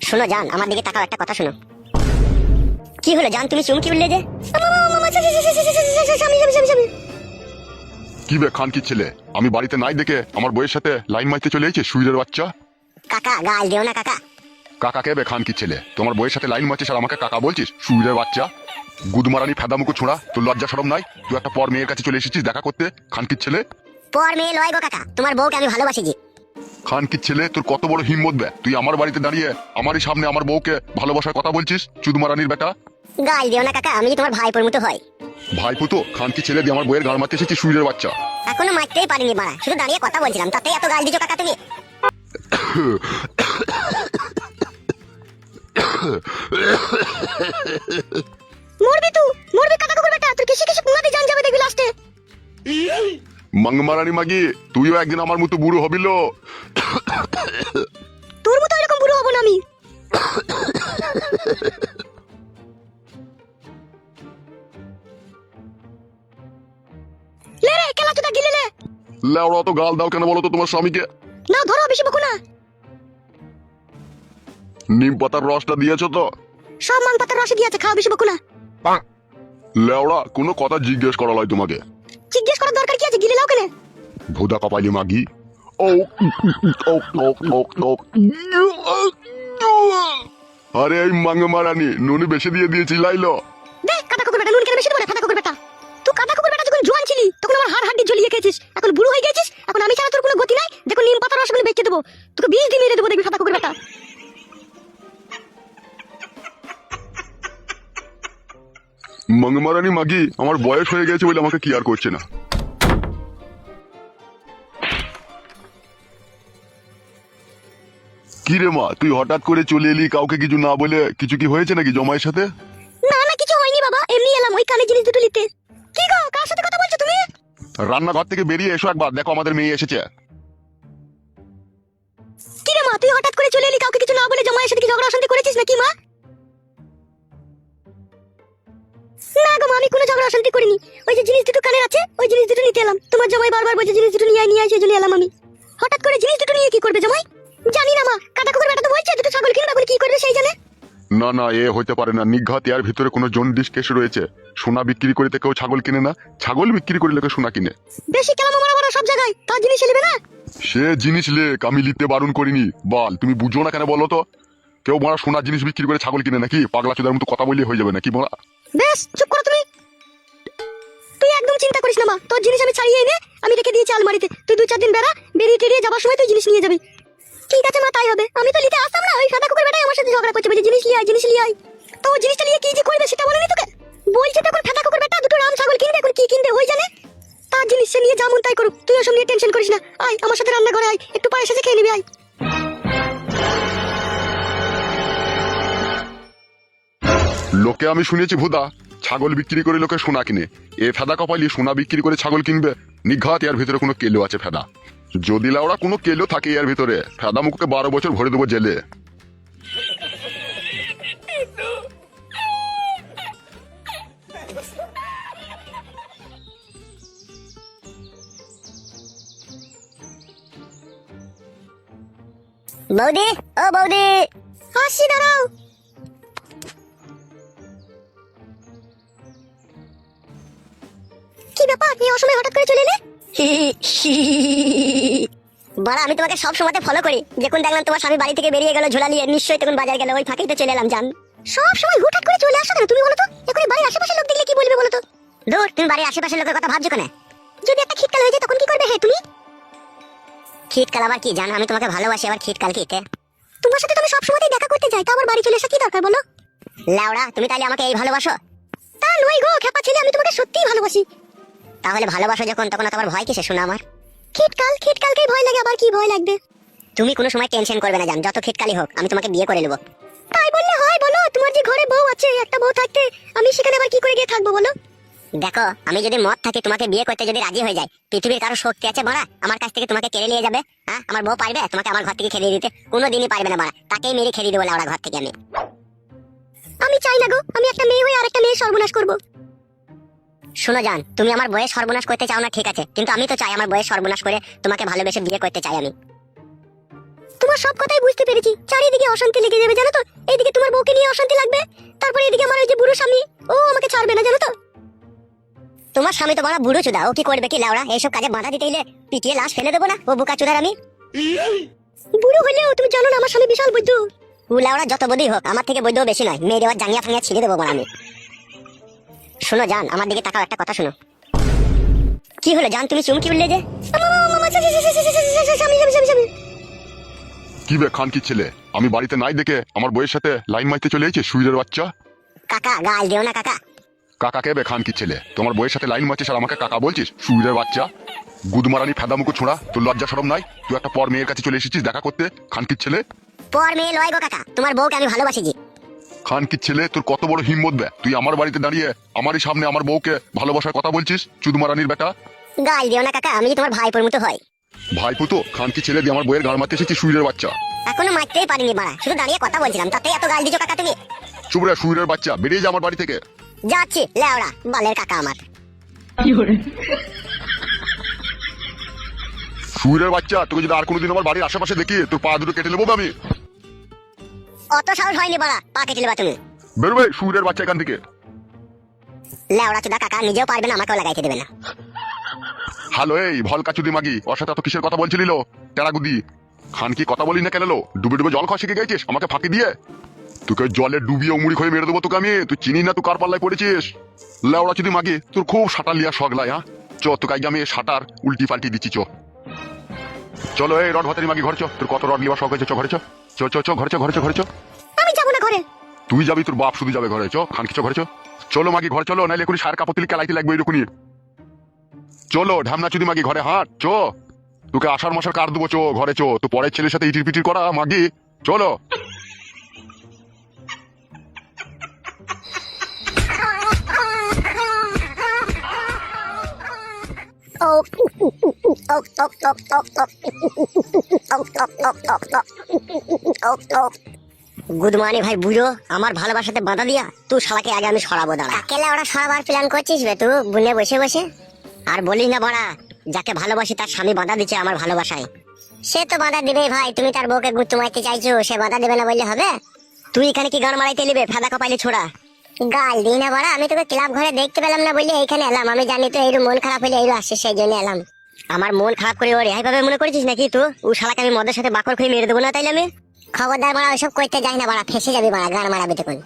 শোনো জান, আমার দিকে তাকাও, একটা কথা শোনো। কি হলো জান, তুমি চুমকি উঠলে যে? কি বে খান কি ছেলে, আমি বাড়িতে নাই দেখে আমার বইয়ের সাথে লাইন মারতে চলে এসেছে সুইরের বাচ্চা। কাকা গাল দিও না কাকা। কাকা কে বে খান কি ছেলে, তোমার বইয়ের সাথে লাইন মারছিস আর আমাকে কাকা বলছিস? সুইরের বাচ্চা, গুদমারানি ফেদামুকু ছোঁড়া, তোর লজ্জা শরম নাই? তুই একটা পর মেয়ের কাছে চলে এসেছিস দেখা করতে, খান কি ছেলে। পর মেয়ে লয় গো কাকা, তোমার বউকে আমি ভালোবাসি জি। খান কি ছেলে, তোর কত বড় হিম্মত বে, তুই আমার বাড়িতে দাঁড়িয়ে আমারই সামনে আমার বউকে ভালোবাসার কথা বলছিস? চুদমারানির বেটা। গাল দিও না কাকা, আমি তোমার ভাইপোর মতো হয়। ভাইপুতো খান কি ছেলে দিয়ে আমার বইয়ের গাল মারতে এসেছিস সুইরের বাচ্চা। এখনো মারতেই পারিনি মারা, শুধু দাঁড়িয়ে কথা বলছিলাম, তাতেই এত গাল দিছো কাকা তুমি। মরবি তুই, মরবি কাকা কুকুর বেটা, তুই কিসে কিসে পুঙ্গাতে জান যাবে দেখবি লাস্টে। মাংমারানি মাগি, তুইও একদিন আমার মতো বুড়ো হবিল। তোর মতো এরকম বুড়ো হব না আমি। লে রে খেলা চুদা গিলে লে। লেওড়া তো গাল দাও কেন বলো তো তোমার স্বামীকে? না ধরো, বেশি বকো না। নিম পাতার রসটা দিয়েছো তো? সব মান পাতার রসে দিয়েছে, খাও, বেশি বকো না। লেওড়া কোনো কথা জিজ্ঞেস করা লয় তোমাকে। জিজ্ঞেস করার দরকার কি আছে, গিলে লাও কেন? ভুদা কপালি মাগি। ও ও ও ও ও। আরে এই মাংমারানি নুনি বেশি দিয়ে দিয়েছি লাইলো। দেখ কাটা কুকুর বেটা নুন কেন বেশি বলে, ফাটা কুকুর বেটা। তুই কাটা কুকুর বেটা যখন জোয়ান ছিলি তখন আমার হাড় হাড্ডি ঝুলিয়ে খেয়েছিস, এখন বুড়ো হয়ে গেছিস, এখন আমি ছাড়া তোর কোনো গতি নাই। দেখো নিম পাতার রসগুলো বেঁচে দেবো, তোকে 20 দিন মেরে দেবো দেখবি ফাটা কুকুর বেটা। মাংমারানি মাগি, আমার বয়স হয়ে গেছে বলে আমাকে কি আর করছে না। কি রে মা, তুই হঠাৎ করে চলে এলি কাউকে কিছু না বলে? কিছু কি হয়েছে নাকি জমায়ের সাথে? না না কিছু হয়নি বাবা, এমনি এলাম ওই কানে জিনিস দুটো নিতে। কি গো, কার সাথে কথা বলছো তুমি? রান্নাঘর থেকে বেরিয়ে এসো একবার, দেখো আমাদের মেয়ে এসেছে। কি রে মা, তুই হঠাৎ করে চলে এলি কাউকে কিছু না বলে, জামাইয়ের সাথে কি ঝগড়া অশান্তি করেছিস নাকি মা? না গো মা, আমি কোনো ঝগড়া অশান্তি করিনি। ওই যে জিনিস দুটো কানে আছে, ওই জিনিস দুটো নিতে এলাম। তোমার জামাই বারবার বলছে জিনিস দুটো নিয়ে আয় নিয়ে আয়, সেই জন্য এলাম আমি। হঠাৎ করে জিনিস দুটো নিয়ে কি করবে জামাই? জানি না মা, কাটা কুকুর বেটা তো বলছে দুটো ছাগল কিনবে, এখন কি করবে সেই জানে। না না, এ হইতে পারে না, নিঘাত এর ভিতরে কোনো জন্ডিস কেস রয়েছে। সোনা বিক্রি করে কেউ ছাগল কিনে না, ছাগল বিক্রি করে লোকে সোনা কিনে। বেশি কেলাম মারা মারা সব জায়গায়, তার জিনিস নেবে না। সে জিনিস লেক, আমি লিখতে বারণ করিনি। বল তুমি বুঝো না কেন বলো তো? কেউ মারা সোনা জিনিস বিক্রি করে ছাগল কিনে নাকি? পাগলা চোদার মতো কথা বললে হয়ে যাবে নাকি মারা? বেশ চুপ করো তুমি। তুই একদম চিন্তা করিস না মা, তোর জিনিস আমি ছাড়িয়ে এনে আমি রেখে দিয়েছি আলমারিতে। তুই 2-4 দিন বেড়া, বেরিয়ে টেরিয়ে যাবার সময় তুই জিনিস নিয়ে যাবি। ঠিক আছে মা, তাই হবে। আমি তো নিতে আসতাম না, ওই সাদা কুকুর বেটাই আমার সাথে ঝগড়া করছে, বলছে জিনিস নিয়ে আয় জিনিস নিয়ে আয়। তো ও জিনিসটা নিয়ে কি যে করবে সেটা বলেনি তোকে? বলছে তখন ফাটা কুকুর বেটা দুটো রাম ছাগল কিনবে, এখন কি কিনবে ওই জানে। তার জিনিস সে নিয়ে যেমন তাই করুক, তুই ওসব নিয়ে টেনশন করিস না। আয় আমার সাথে রান্নাঘরে আয়, একটু পায়ে এসে খেয়ে নিবি আয়। লোকে আমি শুনেছি ভুদা ছাগল বিক্রি করে লোকে সোনা কিনে। এ ফেদা কপালি সোনা বিক্রি করে ছাগল কিনবে? নিঘাত এর ভিতরে কোনো কেলো আছে ফেদা। যদি লাউড়া কোনো কেলো থাকে এর ভিতরে, ফেদা মুখকে 12 বছর ভরে দেবো জেলে। বৌদি, ও বৌদি, আসি দাঁড়াও। কি ব্যাপার, এই অসময়ে হঠাৎ করে চলে এলে? বাড়া, আমি তোমাকে সব সময়তে ফলো করি। যখন দেখলাম তোমার স্বামী বাড়ি থেকে বেরিয়ে গেল ঝোলা নিয়ে, নিশ্চয়ই তখন বাজার গেল, ওই ফাঁকেই তো চলে এলাম জান। সব সময় হুটহাট করে চলে আসো কেন তুমি বলো তো? এখন বাড়ির আশেপাশের লোক দেখলে কি বলবে বলো তো? দূর, তুমি বাড়ির আশেপাশের লোকের কথা ভাবছো কেন? যদি একটা খিটকাল হয়ে যায় তখন কি করবে হে তুমি? খিটকাল আবার কি জান, আমি তোমাকে ভালোবাসি, আবার খিটকাল কি? তোমার সাথে তো আমি সব সময়ই দেখা করতে যাই, তা আবার বাড়ি চলে আসা কি দরকার বলো? লাউড়া, তুমি তাইলে আমাকে এই ভালোবাসো? তা নই গো খেপা ছেলে, আমি তোমাকে সত্যিই ভালোবাসি। তাহলে ভালোবাসো যখন, তখন তোমার ভয় কিসে শোনা আমার? খিটকাল, খিটকালকেই ভয় লাগে, আবার কি ভয় লাগবে? তুমি কোনো সময় টেনশন করবে না জান, যত খিটকালি হোক আমি তোমাকে বিয়ে করে নেব। তাই বললে হয় বলো? তোমার যে ঘরে বউ আছে, একটা বউ থাকতে আমি সেখানে আবার কি করে গিয়ে থাকবো বলো? দেখো, আমি যদি মত থাকি তোমাকে বিয়ে করতে যদি রাজি হয়ে যায়, পৃথিবীর কারো শক্তি আছে মারা আমার কাছ থেকে তোমাকে কেড়ে নিয়ে যাবে? হ্যাঁ, আমার বউ পারবে তোমাকে আমার ঘর থেকে খেলিয়ে দিতে? কোনোদিনই পারবে না মারা, তাকেই মেরে খেলিয়ে দেবো লাউড়া ঘর থেকে আমি। আমি চাই না গো, আমি একটা মেয়ে হয়ে আরেকটা মেয়ে সর্বনাশ করব। শোনো জান, তুমি আমার বয়স সর্বনাশ করতে চাও না ঠিক আছে, কিন্তু আমি তো চাই আমার বয়স সর্বনাশ করে তোমাকে ভালোবেসে বিয়ে করতে চাই আমি। তোমার সব কথাই বুঝতে পেরেছি, চারিদিকে অশান্তি লেগে যাবে জানো তো। এইদিকে তোমার বউকে নিয়ে অশান্তি লাগবে, তারপরে এদিকে আমার ওই যে বুড়ো স্বামী, ও আমাকে ছাড়বে না জানো তো। তোমার স্বামী তো বড় বুড়ো চুদা, ও কি করবে কি লাউড়া? এইসব কাজে বাধা দিতে হলে পিটিয়ে লাশ ফেলে দেবো না, ও বোকা চুদার আমি। বুড়ো হলেও তুমি জানো না আমার স্বামী বিশাল বৈদ্য। ও লাউড়া যত বৈদ্যই হোক, আমার থেকে বৈদ্য বেশি নয়। মেয়ে দেওয়ার জাঙ্গিয়া ফাঙ্গিয়া ছিঁড়ে দেবো বড় আমি। শোনো জান, আমার দিকে তাকাও, একটা কথা শোনো। কি হলো জান, তুমি চুমকি উঠলে যে? কি বে খান কি ছেলে, আমি বাড়িতে নাই দেখে আমার বইয়ের সাথে লাইন মারতে চলে এসেছে সুইরের বাচ্চা। কাকা গাল দিও না কাকা। কাকা কে বে খান কি ছেলে, তোমার বইয়ের সাথে লাইন মারছিস আর আমাকে কাকা বলছিস? সুইরের বাচ্চা, গুদমারানি ফেদা মুকুট ছোঁড়া, তোর লজ্জা শরম নাই? তুই একটা পর মেয়ের কাছে চলে এসেছিস দেখা করতে, খান কি ছেলে। পর মেয়ে লয় গো কাকা, তোমার বউকে আমি ভালোবাসি জি। খান কি ছেলে, তোর কত বড় হিম্মত বে, তুই আমার বাড়িতে দাঁড়িয়ে আমারই সামনে আমার বউকে ভালোবাসার কথা বলছিস? চুদমারানির বেটা। গাল দিও না কাকা, আমি যে তোমার ভাইপোর মতো হয়। ভাই পুতো খান কি ছেলে দিয়ে আমার বইয়ের গাড় মারতে এসেছিস সুইরের বাচ্চা। এখনো মারতেই পারিনি বাড়া, শুধু দাঁড়িয়ে কথা বলছিলাম, তাতে এত গাল দিছো কাকা তুমি? চুপ রে সুইরের বাচ্চা, বেরিয়ে যা আমার বাড়ি থেকে। যাচ্ছি লেওড়া বালের কাকা আমার। সুইরের বাচ্চা, তোকে যদি আর কোনোদিন আমার বাড়ির আশেপাশে দেখি তোর পা দুটো কেটে নেবো আমি। অত সাহস হয়নি বাড়া, পা কেটে নেবা তুমি। বেরোবে সুইরের বাচ্চা এখান থেকে। লেওড়া চুদা কাকা নিজেও পারবে না, আমাকেও লাগাইতে দেবে না। হ্যালো এই ভলকা চুদি মাগি, ওর সাথে এত কিসের কথা বলছিলিল? টেরাগুদি খান কি কথা বলি না কেন? ডুবে ডুবে জল খাওয়া শিখে গেছিস আমাকে ফাঁকি দিয়ে? তোকে জলে ডুবিয়ে মুড়ি খেয়ে মেরে দেবো তোকে আমি। তুই চিনি না তুই কার পাল্লায় পড়েছিস? লেওড়া চুদি মাগি, তোর খুব সাঁটার লিয়া শগলাই। হ্যাঁ চ, তোকে আগে আমি সাঁটার উল্টি পাল্টি দিচ্ছি। চলো এই রড ভাতারি মাগি ঘর চ, তোর কত রড লিবা শখ হয়েছে, চ ঘরে চ। চ চ চ ঘরে চ, ঘরে চ, ঘরে চ। আমি যাবো না ঘরে। তুই যাবি, তোর বাপ শুধু যাবে ঘরে। চ খান কি চ ঘরে চ। চলো মাগি ঘর চলো, নাইলে এখনই সার কাপড় কেলাইতে লাগবে এরকমই। চলো ঢামনা চুদি মাগি ঘরে হাঁট চ। তোকে আষাঢ় মাসের কার দেবো, চো ঘরে চো। তো পরের ছেলের সাথে ইটির পিটির করা মাগি, চলো। গুদমানি ভাই বুড়ো, আমার ভালোবাসাতে বাধা দিয়া তুই শালাকে আগে আমি সরাবো দাঁড়া। কেলে ওরা সরাবার প্ল্যান করছিস বে তুই বুনে বসে বসে? আর বলিস না বড়া, যাকে ভালোবাসি তার স্বামী বাধা দিচ্ছে আমার ভালোবাসায়। সে তো বাধা দিবেই ভাই, তুমি তার বউকে গুচ্ছ মারতে চাইছো, সে বাধা দেবে না বললে হবে? তুই এখানে কি গান মারাইতে নিবে ফেদা কপাইলে ছোড়া? গাল দিই না বড়া, আমি তোকে ক্লাব ঘরে দেখতে পেলাম না বললে এইখানে এলাম। আমি জানি তো এইরু মন খারাপ হইলে এইরু আসছে, সেই জন্য এলাম। আমার মন খারাপ করে ও রেহাই পাবে মনে করেছিস নাকি তুই? ও শালাকে আমি মদের সাথে বাকর খেয়ে মেরে দেবো না তাইলে আমি? খবরদার বাড়া, ওইসব করতে যাই না বাড়া, ফেসে যাবি বাড়া, গান মারাবি তখন।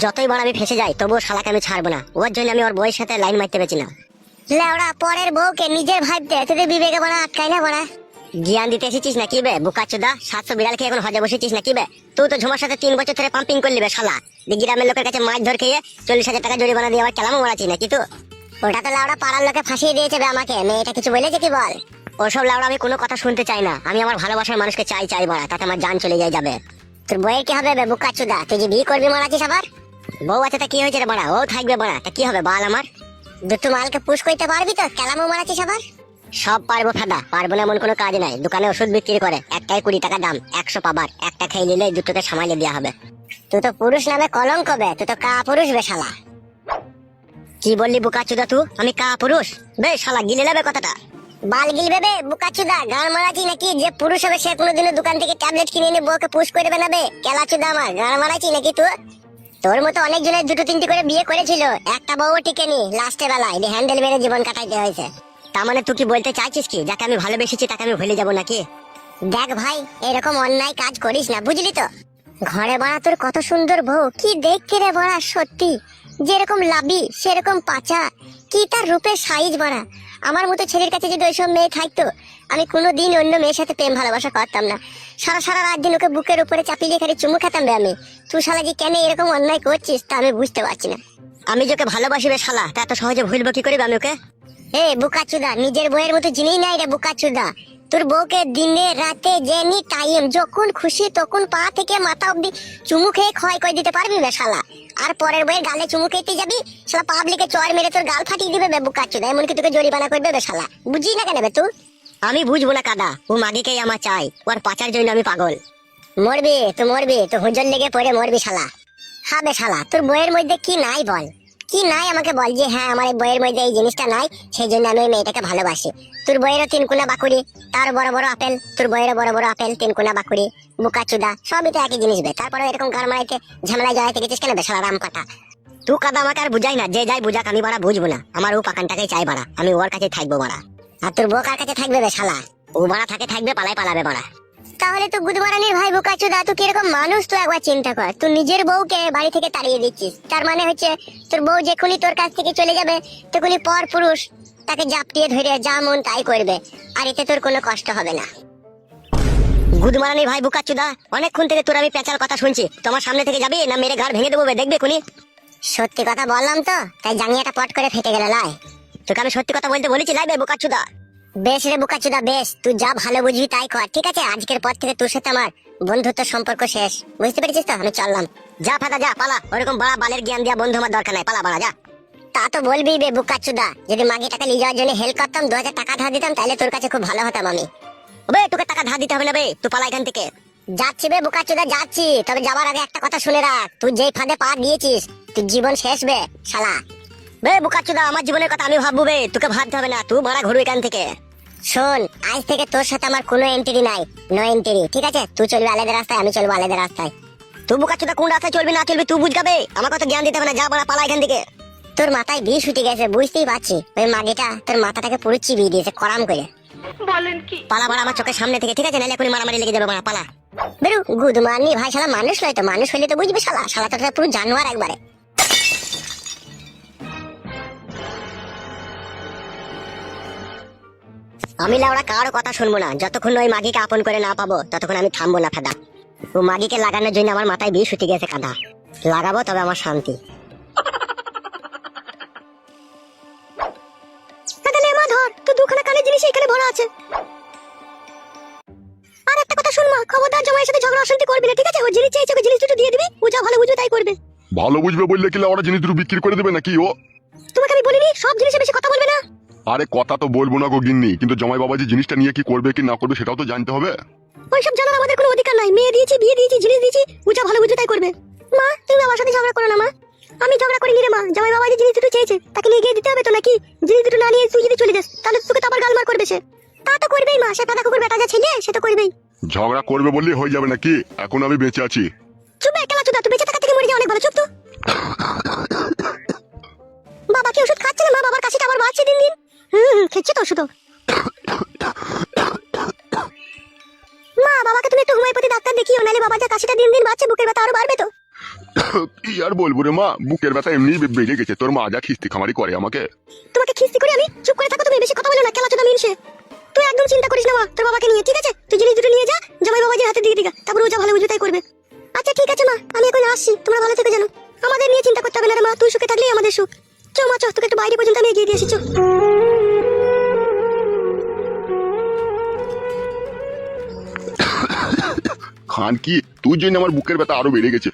যতই বাড়া আমি ফেসে যাই তবুও শালাকে আমি ছাড়বো না, ওর জন্য আমি ওর বউয়ের সাথে লাইন মারতে পেরেছি না। লেওড়া পরের বউকে নিজের ভাবতে তোদের বিবেকে বাড়া আটকাই না বাড়া। জ্ঞান দিতে এসেছিস নাকি বে বুকাচোদা? 700 বিড়াল খেয়ে এখন হজে বসেছিস নাকি বে? তুই তো ঝুমার সাথে 3 বছর ধরে পাম্পিং করলি বে শালা। গ্রামের লোকের কাছে মাছ ধর খেয়ে 40,000 টাকা জরিমানা দিয়ে আবার কেলামও মারাচ্ছিস নাকি তুই? ওটা তো লাউড়া পাড়ার লোকে ফাঁসিয়ে দিয়েছে বে আমাকে, মেয়েটা কিছু বলেছে কি বল? ওসব লাউড়া আমি কোনো কথা শুনতে চাই না, আমি আমার ভালোবাসার মানুষকে চাই বাড়া, তাতে আমার জান চলে যায় যাবে। তোর বইয়ের কি হবে বে বুকাচোদা? তুই যে বিয়ে করবি মারাচ্ছিস আবার? বউ আছে তা কি হয়েছে রে বাড়া, ও থাকবে বাড়া, তা কি হবে বাল আমার? দুটো মালকে পুশ করতে পারবি তো? কেলামও মারাচ্ছিস আবার? সব পারবো ফেদা, পারবো না এমন কোনো কাজ নাই। দোকানে ওষুধ বিক্রি করে, একটাই 20 টাকা দাম, 100 পাবার। একটা খেয়ে নিলে দুটোকে সামালে দেওয়া হবে। তুই তো পুরুষ নামে কলঙ্ক বে, তুই তো কা পুরুষ বে শালা। কি বললি বুকাচুদা তুই? আমি কা পুরুষ বে শালা? গিলে নেবে কথাটা। বাল গিলবে বে বুকাচুদা, গান মারাচ্ছি নাকি? যে পুরুষ হবে সে কোনোদিনও দোকান থেকে ট্যাবলেট কিনে এনে বউকে পুশ করে দেবে না বে কেলাচুদা আমার। গান মারাচ্ছি নাকি তুই? তোর মতো অনেকজনের 2-3টি করে বিয়ে করেছিল, একটা বউও টিকেনি, লাস্টে বেলায় হ্যান্ডেল মেরে জীবন কাটাইতে হয়েছে। তার মানে তুই কি বলতে চাইছিস কি যাকে আমি ভালোবেসেছি তাকে আমি ভুলে যাবো নাকি? দেখ ভাই, এরকম অন্যায় কাজ করিস না, বুঝলি তো? ঘরে বাড়া তোর কত সুন্দর বউ, কি দেখতে রে বাড়া, সত্যি যেরকম লাবি সেরকম পাচা, কি তার রূপের সাইজ বাড়া। আমার মতো ছেলের কাছে যদি ওইসব মেয়ে থাকতো, আমি কোনোদিন অন্য মেয়ের সাথে প্রেম ভালোবাসা করতাম না। সারা রাত দিন ওকে বুকের উপরে চাপিয়ে খালি চুমু খেতাম রে আমি। তুই শালা যে কেন এরকম অন্যায় করছিস তা আমি বুঝতে পারছি না। আমি যাকে ভালোবাসিবে শালা, তা এত সহজে ভুলবো কি করে আমি ওকে? এ বুকাচুদা, নিজের বউয়ের মতো জিনিস নাই রে বুকাচুদা। তোর বউকে দিনে রাতে যেনি টাইম যখন খুশি তখন পা থেকে মাথা অব্দি চুমু খেয়ে ক্ষয় করে দিতে পারবি বে শালা। আর পরের বউয়ের গালে চুমু খেতে যাবি, শালা পাবলিকে চড় মেরে তোর গাল ফাটিয়ে দিবে বে বুকাচুদা, এমনকি তোকে জরিমানা করবে বে শালা। বুঝি না কেন বে তুই? আমি বুঝবো না কাদা, ও মাগিকেই আমার চাই, ওর পাচার জন্য আমি পাগল। মরবি তো হুজুর লেগে পড়ে মরবি শালা। হবে শালা, তোর বইয়ের মধ্যে কি নাই বল? কি নাই আমাকে বল যে হ্যাঁ আমার এই বইয়ের মধ্যে এই জিনিসটা নাই, সেই জন্য আমি ওই মেয়েটাকে ভালোবাসি। তোর বইয়েরও তিনকুনা বাকুড়ি, তার বড় বড় আপেল, তোর বইয়েরও বড় বড় আপেল, তিনকুনা বাকুড়ি, বুকাচুদা, সবই তো একই জিনিস বে। তারপরে এরকম গান মারাইতে ঝামেলায় জড়াইতে গেছিস কেন বে শালা রাম কাটা? তুই কাদা আমাকে আর বুঝাই না, যে যাই বুঝাক আমি বাড়া বুঝবো না। আমার ও পাকানটাকেই চাই বাড়া, আমি ওর কাছে থাকবো বাড়া। আর তোর বউ কার কাছে থাকবে বে শালা? ও বাড়া থাকবে পালাই পালাবে বাড়া। তাহলে তো গুদমারানির ভাই বোকাচোদা, তুই কিরকম মানুষ তুই একবার চিন্তা কর। তুই নিজের বউকে বাড়ি থেকে তাড়িয়ে দিচ্ছিস, তার মানে হচ্ছে তোর বউ যখনই তোর কাছ থেকে চলে যাবে তখনই পর পুরুষ তাকে জাপটিয়ে ধরে যা মন তাই করবে, আর এতে তোর কোনো কষ্ট হবে না। গুদমারানি ভাই বোকাচোদা, অনেকক্ষণ থেকে তোর আমি পেঁচার কথা শুনছি, তোমার সামনে থেকে যাবি না মেরে ঘাড় ভেঙে দেবো বে, দেখবে খুনি। সত্যি কথা বললাম তো, তাই জাঙ্গিয়াটা পট করে ফেটে গেল লাই। তোকে আমি সত্যি কথা বলতে বলেছি লাই বে বোকাচোদা। বেশ রে বোকাচোদা বেশ, তুই যা ভালো বুঝবি তাই কর, ঠিক আছে? আজকের পর থেকে তোর সাথে আমার বন্ধুত্ব সম্পর্ক শেষ, বুঝতে পেরেছিস তো? আমি চললাম। যা ফাদা যা, পালা। ওরকম বড় বালের জ্ঞান দিয়া বন্ধু আমার দরকার নাই, পালা বাড়া যা। তা তো বলবি বে বোকাচোদা, যদি মাগি টাকা নিয়ে যাওয়ার জন্য হেল্প করতাম, 2000 টাকা ধার দিতাম, তাহলে তোর কাছে খুব ভালো হতাম আমি। বে তোকে টাকা ধার দিতে হবে না বে, তুই পালা এখান থেকে। যাচ্ছি বে বোকাচোদা যাচ্ছি, তবে যাবার আগে একটা কথা শুনে রাখ, তুই যেই ফাঁদে পা দিয়েছিস তুই জীবন শেষ বে শালা। বে বোকাচোদা, আমার জীবনের কথা আমি ভাববো বে, তোকে ভাবতে হবে না, তুই মারা ঘুরু এখান থেকে। শোন, আজ থেকে তোর সাথে আমার কোনো এন্ট্রি নাই, নো এন্ট্রি, ঠিক আছে? তুই চলবি আলাদা রাস্তায়, আমি চলবো আলাদা রাস্তায়। তুই বোকাচোদা কোন রাস্তায় চলবি না চলবি তুই বুঝগাবে, আমার কথা জ্ঞান দিতে হবে না, যা বাড়া পালা এখান থেকে। তোর মাথায় বিষ উঠে গেছে বুঝতেই পারছি, ওই মাগিটা তোর মাথাটাকে পুরো চিবিয়ে দিয়েছে করাম করে। বলেন কি? পালা বাড়া আমার চোখের সামনে থেকে, ঠিক আছে? নাহলে এখনই মারামারি লেগে যাবে বাড়া, পালা। বেরু গুদমানি ভাই, শালা মানুষ নয় তো, মানুষ হইলে তো বুঝবি শালা, শালা তো পুরো জানোয়ার একবারে। আমি লাউড়া কারো কথা শুনবো না, যতক্ষণ ওই মাগিকে আপন করে না পাবো ততক্ষণ আমি থামবো না ফেদা। ও মাগিকে লাগানোর জন্য আমার মাথায় বিষ উঠে গেছে কাদা, লাগাবো তবে আমার শান্তি। ধর তো দুখানা কানের জিনিস এখানে ভরা আছে। আর একটা কথা শুন মা, খবরদার জামাইয়ের সাথে ঝগড়া অশান্তি করবি না, ঠিক আছে? ও জিনিস চাইছে, ওকে জিনিস দুটো দিয়ে দিবি, ও যা ভালো বুঝবে তাই করবে। ভালো বুঝবে বললে কি ওরা জিনিস দুটো বিক্রি করে দেবে নাকি ও? তোমাকে আমি বলিনি সব জিনিসে বেশি কথা বলবে না? আরে কথা তো বলবো না গো গিন্নি, কিন্তু জামাই বাবা যে জিনিসটা নিয়ে কি করবে কি না করবে সেটাও তো জানতে হবে। ওইসব জানার আমাদের কোনো অধিকার নাই, মেয়ে দিয়েছি, বিয়ে দিয়েছি, জিনিস দিয়েছি, ও যা ভালো বুঝবে তাই করবে। মা তুমি আমার সাথে ঝগড়া করো না মা, আমি ঝগড়া করিনি রে মা। জামাই বাবা যে জিনিস দুটো চেয়েছে তাকে নিয়ে গিয়ে দিতে হবে তো নাকি? জিনিস দুটো না নিয়ে তুই যদি চলে যাস তাহলে তোকে তো আবার গালমার করবে সে। তা তো করবেই মা, সে পাতা কুকুর বেটা যা ছেলে সে তো করবেই। ঝগড়া করবে বললেই হয়ে যাবে নাকি? এখন আমি বেঁচে আছি। চুপ বে কেলাচোদা, তুই বেঁচে থাকা থেকে মরে যা অনেক ভালো, চুপ তো। বাবা কি ওষুধ খাচ্ছে না মা? বাবার কাশিটা আবার বাড়ছে দিন দিন। খেচ্ছে তো ওষুধ। মা বাবাকে তুমি একটু হোমিওপ্যাথি ডাক্তার দেখিও, নাহলে বাবা যা কাশিটা দিন দিন বাড়ছে বুকের ব্যথা আরো বাড়বে তো। কি আর বলবো রে মা, বুকের ব্যথা এমনি বেড়ে গেছে। তোর মা যা খিস্তি খামারি করে আমাকে। তোমাকে খিস্তি করি আমি? চুপ করে থাকো তুমি, বেশি কথা বলো না কেলাচোদা মিনসে। তুই একদম চিন্তা করিস না মা তোর বাবাকে নিয়ে, ঠিক আছে? তুই জিনিস দুটো নিয়ে যা, জামাই বাবাজির হাতে দিয়ে দিগা, তারপর ও যা ভালো বুঝবে তাই করবে। আচ্ছা ঠিক আছে মা, আমি এখন আসছি, তোমরা ভালো থেকো জানো। আমাদের নিয়ে চিন্তা করতে হবে না রে মা, তুই সুখে থাকলেই আমাদের সুখ। চো মা চো, তোকে একটু বাইরে পর্যন্ত আমি এগিয়ে দিয়ে আসি, চো। খান কি তুই জন্য আমার বুকের ব্যথা আরো বেড়ে গেছে।